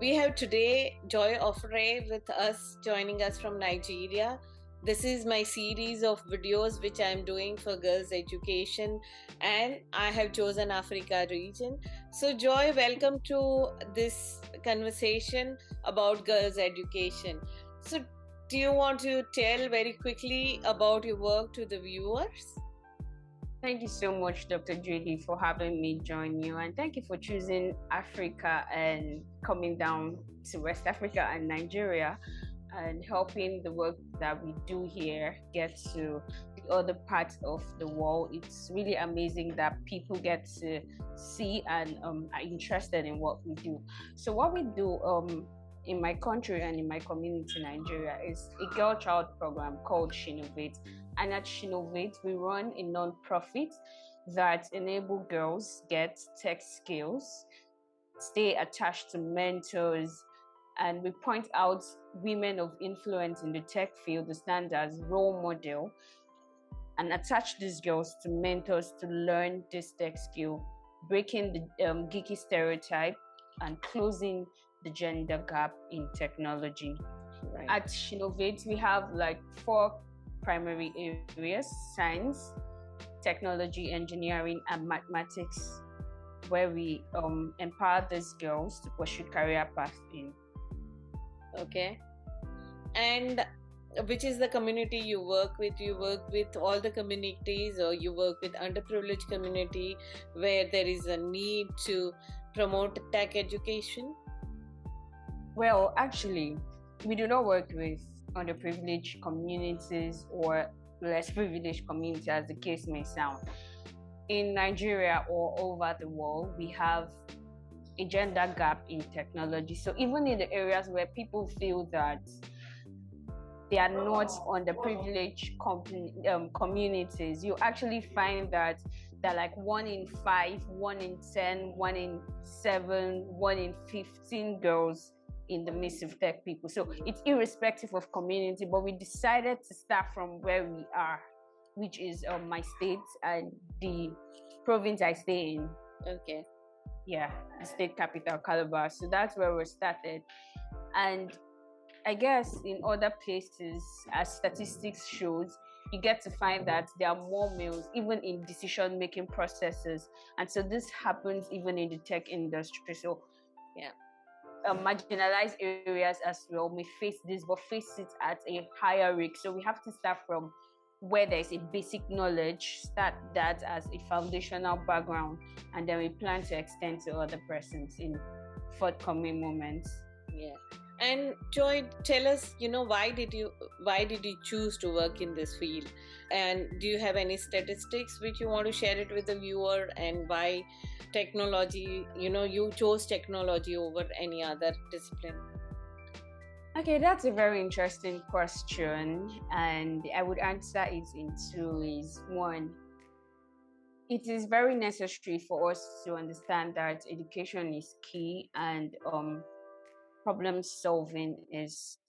We have today Joy Offere with us, joining us from Nigeria. This is my series of videos which I am doing for girls' education, and I have chosen Africa region. So, Joy, welcome to this conversation about girls' education. So, do you want to tell very quickly about your work to the viewers? Thank you so much, Dr. Judy, for having me join you. And thank you for choosing Africa and coming down to West Africa and Nigeria and helping the work that we do here get to the other parts of the world. It's really amazing that people get to see and are interested in what we do. So what we do in my country and in my community, Nigeria, is a girl child program called Shenovate. And at Shenovate, we run a non-profit that enable girls get tech skills, stay attached to mentors, and we point out women of influence in the tech field to stand as role model and attach these girls to mentors to learn this tech skill, breaking the geeky stereotype and closing the gender gap in technology. Right. At Shenovate, we have like 4 primary areas: science, technology, engineering, and mathematics, where we empower these girls to pursue career paths in. Okay. And which is the community you work with? You work with all the communities, or you work with underprivileged community where there is a need to promote tech education? Well, actually, we do not work with underprivileged communities or less privileged communities, as the case may sound. In Nigeria or over the world, we have a gender gap in technology. So even in the areas where people feel that they are not underprivileged communities, you actually find that they're like 1 in 5, 1 in 10, 1 in 7, 1 in 15 girls in the midst of tech people. So it's irrespective of community, but we decided to start from where we are, which is my state and the province I stay in. Okay. Yeah, the state capital, Calabar. So that's where we started. And I guess in other places, as statistics shows, you get to find that there are more males even in decision-making processes. And so this happens even in the tech industry. So yeah, marginalized areas as well may face this, but face it at a higher risk. So we have to start from where there's a basic knowledge, start that as a foundational background, and then we plan to extend to other persons in forthcoming moments. Yeah. And Joy, tell us, why did you choose to work in this field? And do you have any statistics which you want to share it with the viewer, and why technology, you chose technology over any other discipline? Okay, that's a very interesting question, and I would answer it in 2 ways. One, it is very necessary for us to understand that education is key, and problem solving is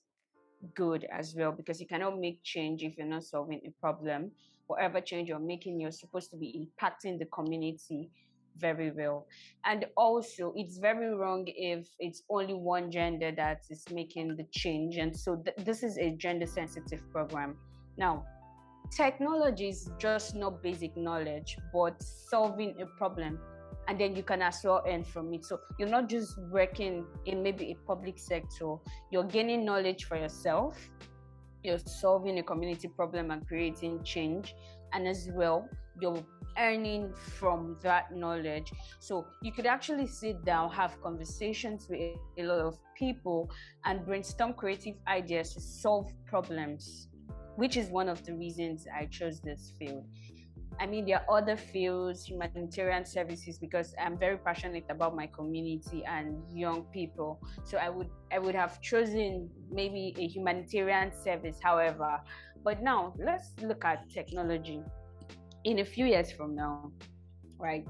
good as well, because you cannot make change if you're not solving a problem. Whatever change you're making, you're supposed to be impacting the community very well. And also, it's very wrong if it's only one gender that is making the change. And so this is a gender sensitive program. Now, technology is just not basic knowledge, but solving a problem, and then you can as well earn from it. So you're not just working in maybe a public sector, you're gaining knowledge for yourself, you're solving a community problem and creating change, and as well you're earning from that knowledge. So you could actually sit down, have conversations with a lot of people, and brainstorm creative ideas to solve problems, which is one of the reasons I chose this field. I mean, there are other fields, humanitarian services, because I'm very passionate about my community and young people. So I would have chosen maybe a humanitarian service, however. But now let's look at technology. In a few years from now, right?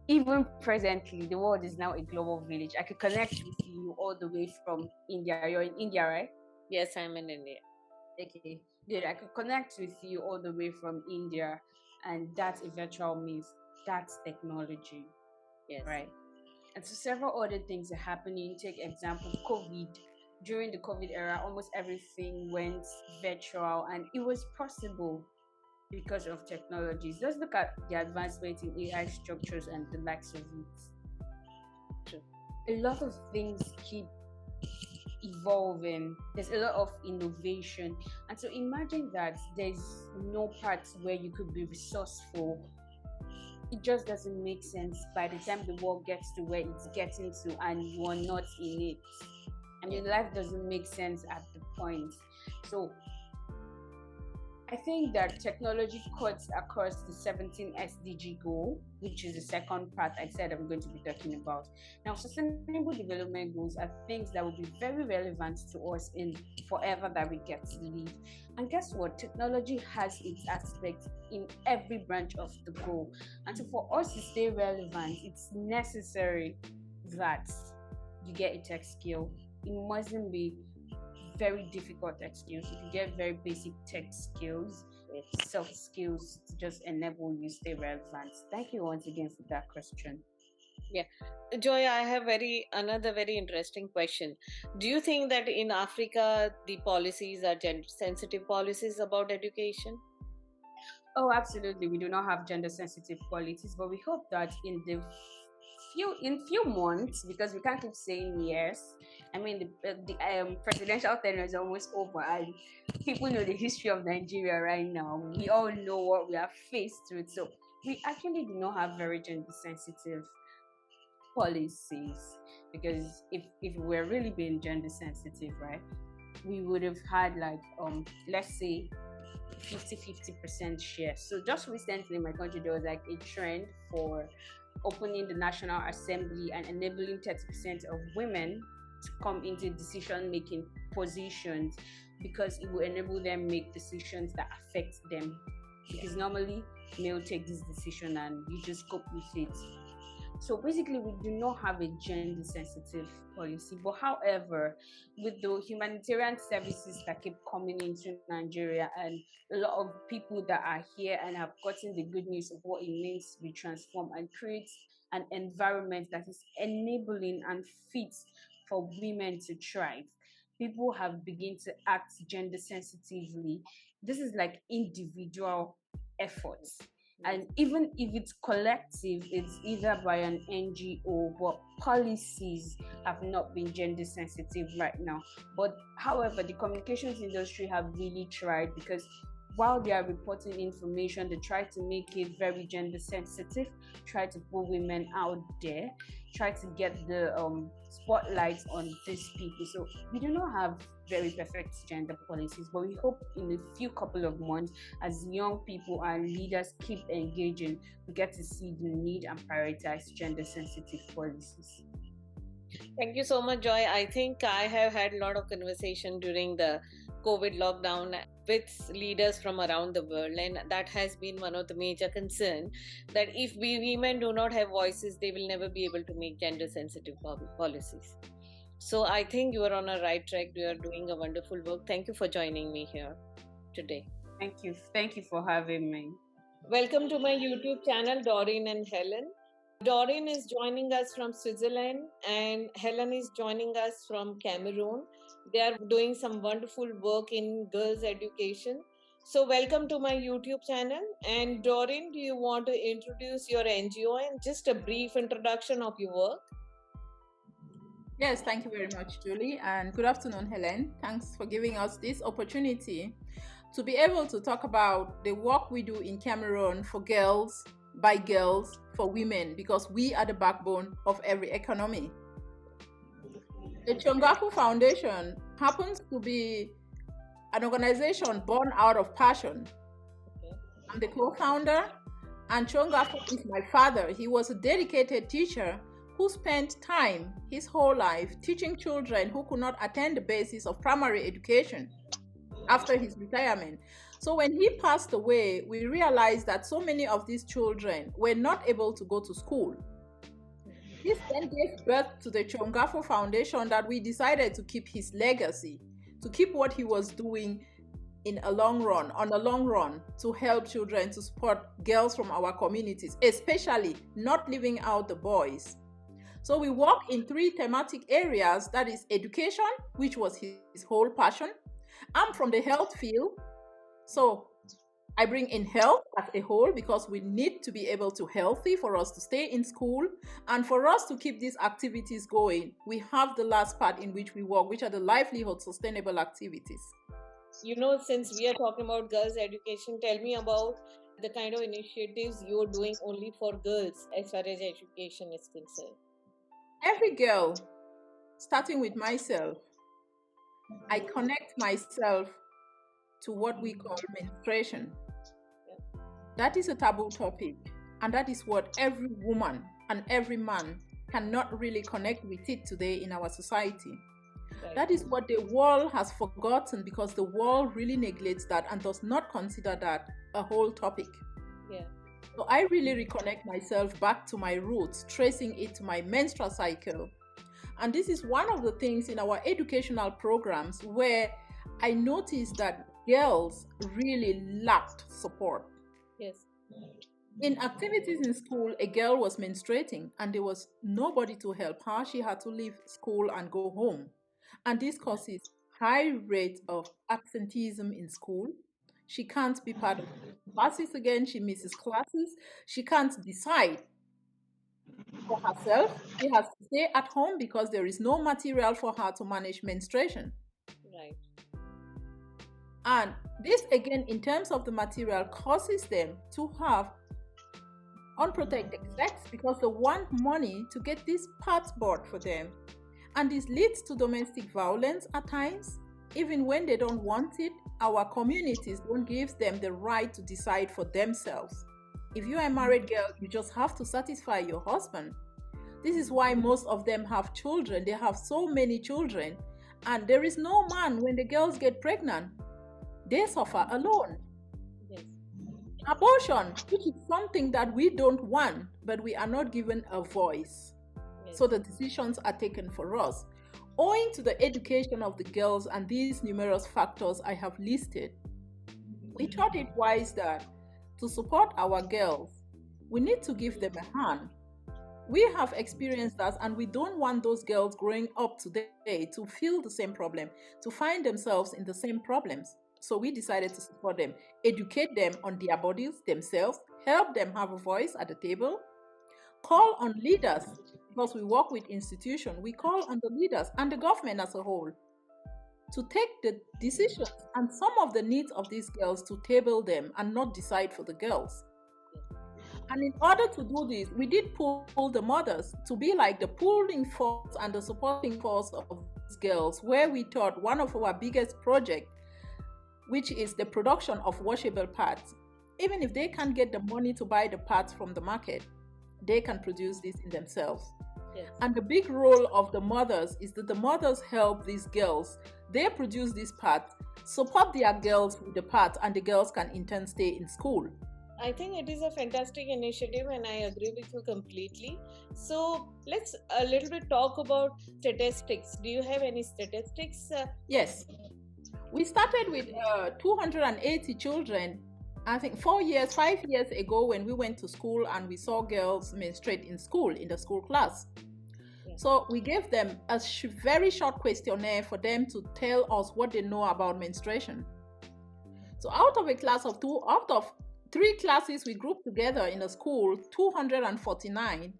Even presently, the world is now a global village. I could connect with you all the way from India. You're in India, right? Yes, I'm in India. Okay, good. I could connect with you all the way from India, and that's a virtual means. That's technology. Yes. Right. And so several other things are happening. Take example, COVID. During the COVID era, almost everything went virtual, and it was possible because of technologies. Let's look at the advancement in AI structures and the likes of it. A lot of things keep evolving. There's a lot of innovation. And so imagine that there's no part where you could be resourceful. It just doesn't make sense by the time the world gets to where it's getting to and you're not in it. I mean, life doesn't make sense at the point. So I think that technology cuts across the 17 SDG goal, which is the second part I said I'm going to be talking about. Now, sustainable development goals are things that will be very relevant to us in forever that we get to live. And guess what? Technology has its aspects in every branch of the goal. And so for us to stay relevant, it's necessary that you get a tech skill. It mustn't be very difficult tech skills. You can get very basic tech skills, soft skills to just enable you stay relevant. Thank you once again for that question. Yeah, Joy, I have another very interesting question. Do you think that in Africa the policies are gender sensitive policies about education? Oh, absolutely. We do not have gender sensitive policies, but we hope that in few months, because we can't keep saying yes. I mean, the presidential tenure is almost over, and people know the history of Nigeria right now. We all know what we are faced with. So we actually do not have very gender sensitive policies, because if we're really being gender sensitive, right, we would have had like let's say 50% share. So just recently in my country there was like a trend for opening the National Assembly and enabling 30% of women to come into decision-making positions, because it will enable them make decisions that affect them. Because normally male take this decision and you just cope with it. So basically, we do not have a gender-sensitive policy. But however, with the humanitarian services that keep coming into Nigeria and a lot of people that are here and have gotten the good news of what it means to be transformed and create an environment that is enabling and fit for women to thrive, people have begun to act gender sensitively. This is like individual efforts. And even if it's collective, it's either by an NGO, but policies have not been gender sensitive right now. But however, the communications industry have really tried, because while they are reporting information, they try to make it very gender sensitive, try to put women out there, try to get the spotlight on these people. So we do not have very perfect gender policies, but we hope in a few couple of months, as young people and leaders keep engaging, we get to see the need and prioritize gender sensitive policies. Thank you so much, Joy. I think I have had a lot of conversation during the COVID lockdown with leaders from around the world, and that has been one of the major concerns, that if we women do not have voices, they will never be able to make gender sensitive policies. So I think you are on a right track. You are doing a wonderful work. Thank you for joining me here today. Thank you for having me. Welcome to my YouTube channel, Doreen and Helen. Doreen is joining us from Switzerland and Helen is joining us from Cameroon. They are doing some wonderful work in girls' education. So welcome to my YouTube channel. And Doreen, do you want to introduce your NGO and just a brief introduction of your work? Yes, thank you very much, Julie. And good afternoon, Helen. Thanks for giving us this opportunity to be able to talk about the work we do in Cameroon for girls, by girls, for women, because we are the backbone of every economy. The Chongafu Foundation happens to be an organization born out of passion. I'm the co-founder, and Chongafu is my father. He was a dedicated teacher who spent time, his whole life, teaching children who could not attend the basis of primary education after his retirement. So when he passed away, we realized that so many of these children were not able to go to school. This then gave birth to the Chongafu Foundation, that we decided to keep his legacy, to keep what he was doing on a long run, to help children, to support girls from our communities, especially not leaving out the boys. So we work in 3 thematic areas, that is education, which was his whole passion. I'm from the health field, so I bring in health as a whole because we need to be able to healthy for us to stay in school, and for us to keep these activities going. We have the last part in which we work, which are the livelihood sustainable activities. Since we are talking about girls' education, tell me about the kind of initiatives you're doing only for girls as far as education is concerned. Every girl, starting with myself, I connect myself to what we call menstruation. That is a taboo topic, and that is what every woman and every man cannot really connect with it today in our society. Right. That is what the world has forgotten, because the world really neglects that and does not consider that a whole topic. Yeah. So I really reconnect myself back to my roots, tracing it to my menstrual cycle. And this is one of the things in our educational programs where I noticed that girls really lacked support. Yes. In activities in school, a girl was menstruating and there was nobody to help her. She had to leave school and go home. And this causes high rate of absenteeism in school. She can't be part of classes again. She misses classes. She can't decide for herself. She has to stay at home because there is no material for her to manage menstruation. Right. And this, again, in terms of the material, causes them to have unprotected sex because they want money to get these parts bought for them. And this leads to domestic violence at times. Even when they don't want it, our communities don't give them the right to decide for themselves. If you are a married girl, you just have to satisfy your husband. This is why most of them have children. They have so many children. And there is no man when the girls get pregnant. They suffer alone. Yes. Abortion, which is something that we don't want, but we are not given a voice. Yes. So the decisions are taken for us. Owing to the education of the girls and these numerous factors I have listed, we thought it wise that to support our girls, we need to give them a hand. We have experienced that, and we don't want those girls growing up today to feel the same problem, to find themselves in the same problems. So we decided to support them, educate them on their bodies themselves, help them have a voice at the table, call on leaders, because we work with institutions, we call on the leaders and the government as a whole to take the decisions and some of the needs of these girls to table them and not decide for the girls. And in order to do this, we did pull the mothers to be like the pulling force and the supporting force of these girls, where we thought one of our biggest projects, which is the production of washable pads. Even if they can't get the money to buy the pads from the market, they can produce this in themselves. Yes. And the big role of the mothers is that the mothers help these girls. They produce these pads, support their girls with the pads, and the girls can in turn stay in school. I think it is a fantastic initiative and I agree with you completely. So let's a little bit talk about statistics. Do you have any statistics? Yes. We started with 280 children, I think 5 years ago, when we went to school and we saw girls menstruate in school, in the school class. Yeah. So we gave them a very short questionnaire for them to tell us what they know about menstruation. So out of 3 classes we grouped together in a school, 249,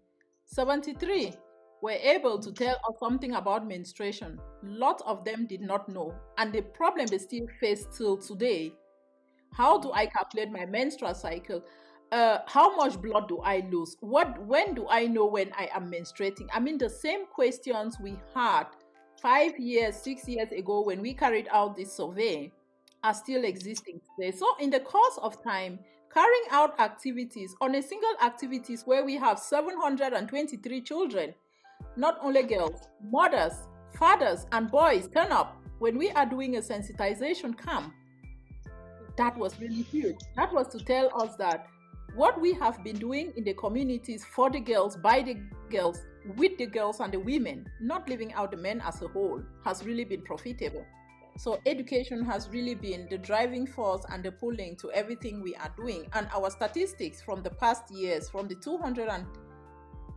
73 were able to tell us something about menstruation. Lots of them did not know. And the problem they still face till today: how do I calculate my menstrual cycle? How much blood do I lose? When do I know when I am menstruating? I mean, the same questions we had 5 years, 6 years ago when we carried out this survey are still existing today. So in the course of time, carrying out activities on a single activities where we have 723 children, not only girls, mothers, fathers, and boys turn up when we are doing a sensitization camp. That was really huge. That was to tell us that what we have been doing in the communities for the girls, by the girls, with the girls and the women, not leaving out the men as a whole, has really been profitable. So education has really been the driving force and the pulling to everything we are doing. And our statistics from the past years, from the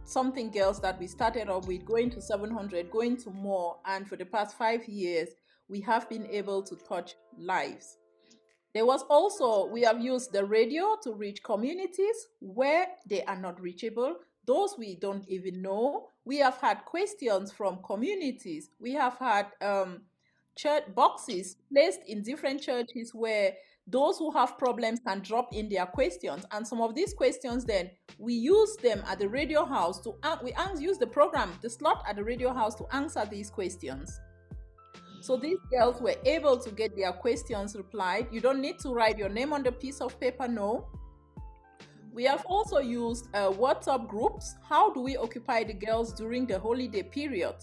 something girls that we started off with, going to 700, going to more, and for the past 5 years, we have been able to touch lives. There was also, we have used the radio to reach communities where they are not reachable, those we don't even know. We have had questions from communities. We have had church boxes placed in different churches where those who have problems can drop in their questions. And some of these questions, then we use them at the radio house to use the program, the slot at the radio house to answer these questions. So these girls were able to get their questions replied. You don't need to write your name on the piece of paper, no. We have also used WhatsApp groups. How do we occupy the girls during the holiday period?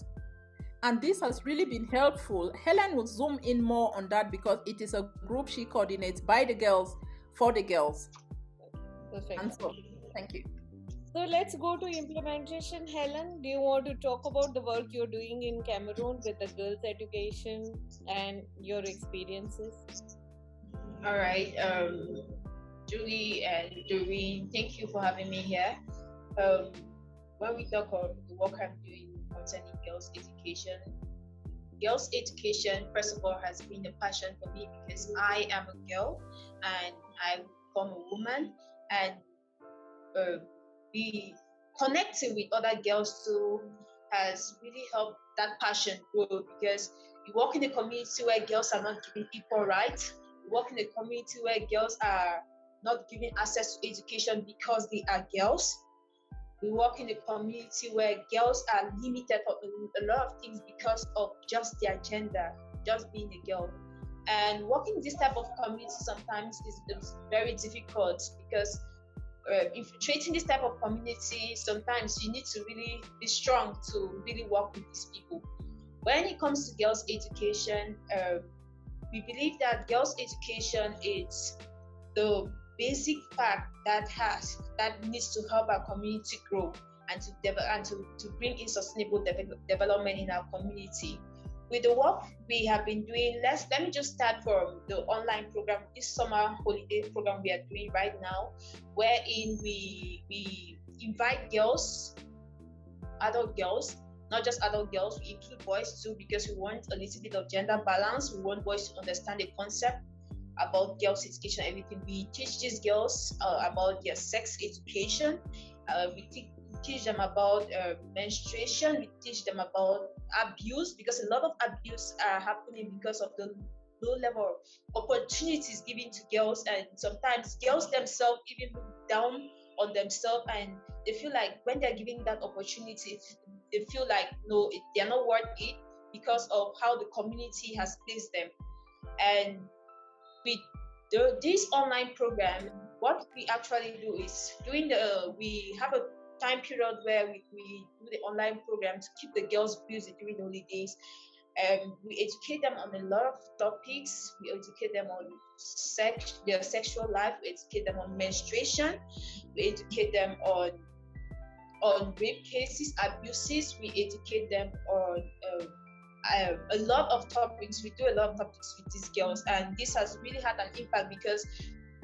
And this has really been helpful. Helen will zoom in more on that because it is a group she coordinates by the girls, for the girls. Perfect. And so, thank you. So let's go to implementation. Helen, do you want to talk about the work you're doing in Cameroon with the girls' education and your experiences? All right. Julie and Doreen, thank you for having me here. When we talk about the work I'm doing concerning girls' education, first of all, has been a passion for me because I am a girl and I become a woman, and be connecting with other girls too has really helped that passion grow, because you work in a community where girls are not given equal rights. You work in a community where girls are not given access to education because they are girls. We work in a community where girls are limited for a lot of things because of just their gender, just being a girl. And working in this type of community sometimes is very difficult, because infiltrating this type of community, sometimes you need to really be strong to really work with these people. When it comes to girls' education, we believe that girls' education is the basic fact that needs to help our community grow and to bring in sustainable development in our community. With the work we have been doing, let me just start from the online program, this summer holiday program we are doing right now, wherein we invite girls, adult girls, not just adult girls, we include boys too, because we want a little bit of gender balance. We want boys to understand the concept about girls' education, everything. We teach these girls about their sex education. We teach them about menstruation. We teach them about abuse, because a lot of abuse are happening because of the low level of opportunities given to girls, and sometimes girls themselves even look down on themselves, and they feel like when they're given that opportunity, they feel like no, they're not worth it because of how the community has placed them. And with this online program, what we actually do is we have a time period where we do the online program to keep the girls busy during the holidays. We educate them on a lot of topics. We educate them on their sexual life. We educate them on menstruation. We educate them on rape cases, abuses. We educate them on a lot of topics. We do a lot of topics with these girls, and this has really had an impact because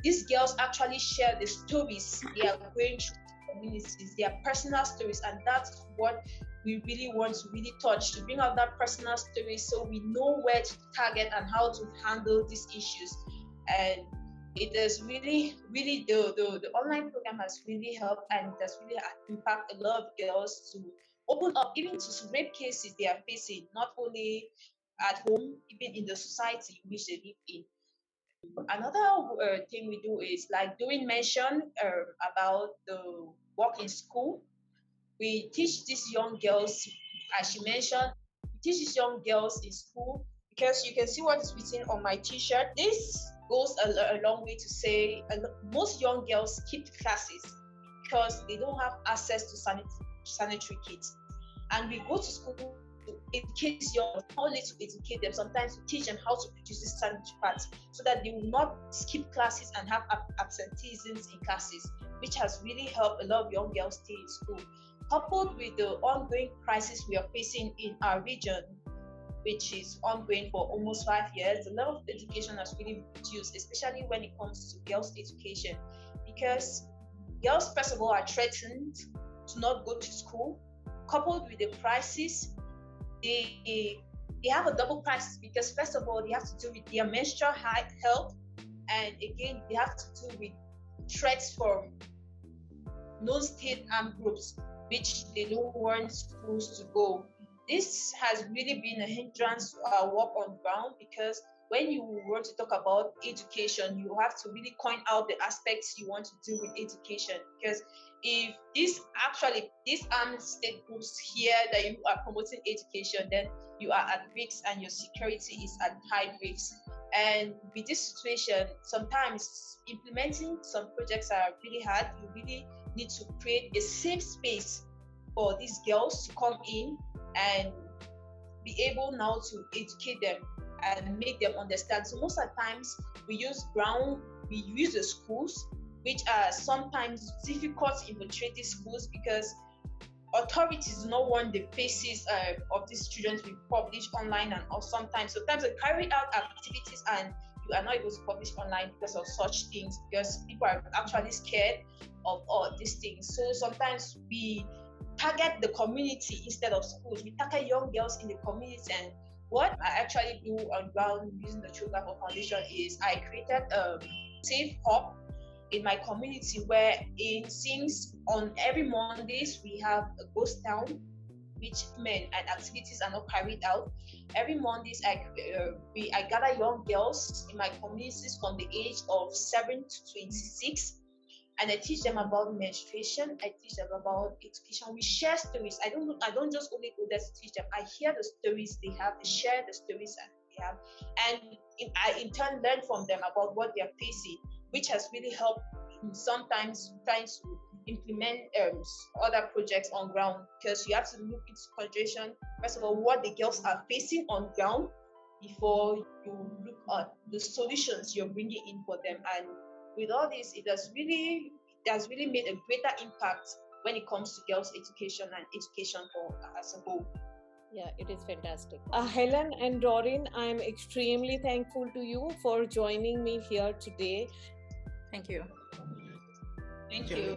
these girls actually share the stories they are going through communities, their personal stories, and that's what we really want to really touch, to bring out that personal story so we know where to target and how to handle these issues. And it has really the online program has really helped, and it has really impacted a lot of girls to open up even to rape cases they are facing, not only at home, even in the society in which they live in. Another thing we do is, like Doreen mentioned about the work in school. We teach these young girls, as she mentioned, we teach these young girls in school, because you can see what is written on my t-shirt. This goes a long way to say most young girls skip classes because they don't have access to sanitary kits. And we go to school to educate young, not only to educate them, sometimes to teach them how to produce these sanitary pads so that they will not skip classes and have absenteeism in classes, which has really helped a lot of young girls stay in school. Coupled with the ongoing crisis we are facing in our region, which is ongoing for almost 5 years, the level of education has really reduced, especially when it comes to girls' education, because girls, first of all, are threatened to not go to school, coupled with the crisis, they have a double crisis because first of all, they have to do with their menstrual health, and again, they have to do with threats from non-state armed groups, which they don't want schools to go. This has really been a hindrance to our work on ground because when you want to talk about education, you have to really point out the aspects you want to do with education. Because if these armed state groups hear that you are promoting education, then you are at risk and your security is at high risk. And with this situation, sometimes implementing some projects are really hard. You really need to create a safe space for these girls to come in and be able now to educate them and make them understand. So most of the times we use the schools, which are sometimes difficult to infiltrate these schools because authorities do not want the faces of these children to be published online, and or sometimes they carry out activities and you are not able to publish online because of such things, because people are actually scared of all these things. So sometimes we target the community instead of schools. We target young girls in the community. And what I actually do on ground using the Children Foundation is I created a safe hub in my community where since on every Mondays we have a ghost town which men and activities are not carried out. Every Mondays I gather young girls in my communities from the age of 7 to 26, and I teach them about menstruation. I teach them about education. We share stories. I don't just only go there to teach them. I hear the stories they have. I share the stories that they have, and I in turn learn from them about what they are facing, which has really helped in sometimes trying to implement other projects on ground, because you have to look into consideration, first of all, what the girls are facing on ground before you look at the solutions you're bringing in for them. And with all this, it has really made a greater impact when it comes to girls' education and education as a whole. Yeah, it is fantastic. Helen and Doreen, I'm extremely thankful to you for joining me here today. Thank you. Thank you.